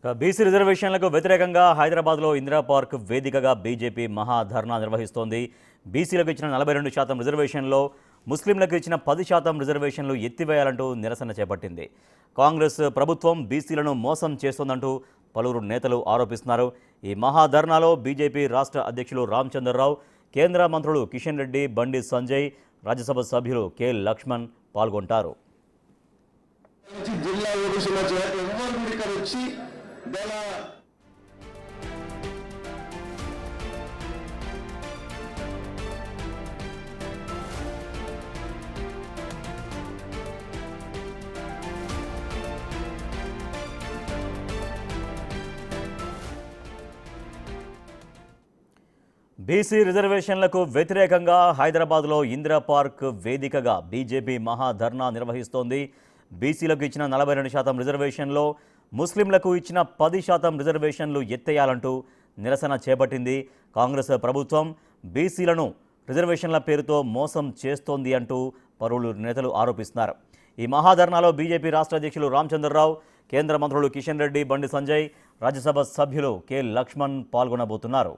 BC రిజర్వేషన్లకు వ్యతిరేకంగా హైదరాబాద్లో ఇందిరా పార్క్ వేదికగా బీజేపీ మహాధర్నా నిర్వహిస్తోంది. బీసీలకు ఇచ్చిన 42% రిజర్వేషన్లో ముస్లింలకు ఇచ్చిన 10% రిజర్వేషన్లు ఎత్తివేయాలంటూ నిరసన చేపట్టింది. కాంగ్రెస్ ప్రభుత్వం బీసీలను మోసం చేస్తోందంటూ పలువురు నేతలు ఆరోపిస్తున్నారు. ఈ మహాధర్నాలో బీజేపీ రాష్ట్ర అధ్యక్షులు రామచంద్రరావు, కేంద్ర మంత్రులు కిషన్ రెడ్డి, బండి సంజయ్, రాజ్యసభ సభ్యులు కె లక్ష్మణ్ పాల్గొంటారు. బీసీ రిజర్వేషన్లకు వ్యతిరేకంగా హైదరాబాద్లో ఇందిరా పార్క్ వేదికగా బీజేపీ మహాధర్నా నిర్వహిస్తోంది. బీసీలకు ఇచ్చిన 42% రిజర్వేషన్లో ముస్లింలకు ఇచ్చిన 10% రిజర్వేషన్లు ఎత్తేయాలంటూ నిరసన చేపట్టింది. కాంగ్రెస్ ప్రభుత్వం బీసీలను రిజర్వేషన్ల పేరుతో మోసం చేస్తోంది అంటూ పలువురు నేతలు ఆరోపిస్తున్నారు. ఈ మహాధర్నాలో బీజేపీ రాష్ట్ర అధ్యక్షులు రామచంద్రరావు, కేంద్ర మంత్రులు కిషన్ రెడ్డి, బండి సంజయ్, రాజ్యసభ సభ్యులు కె లక్ష్మణ్ పాల్గొనబోతున్నారు.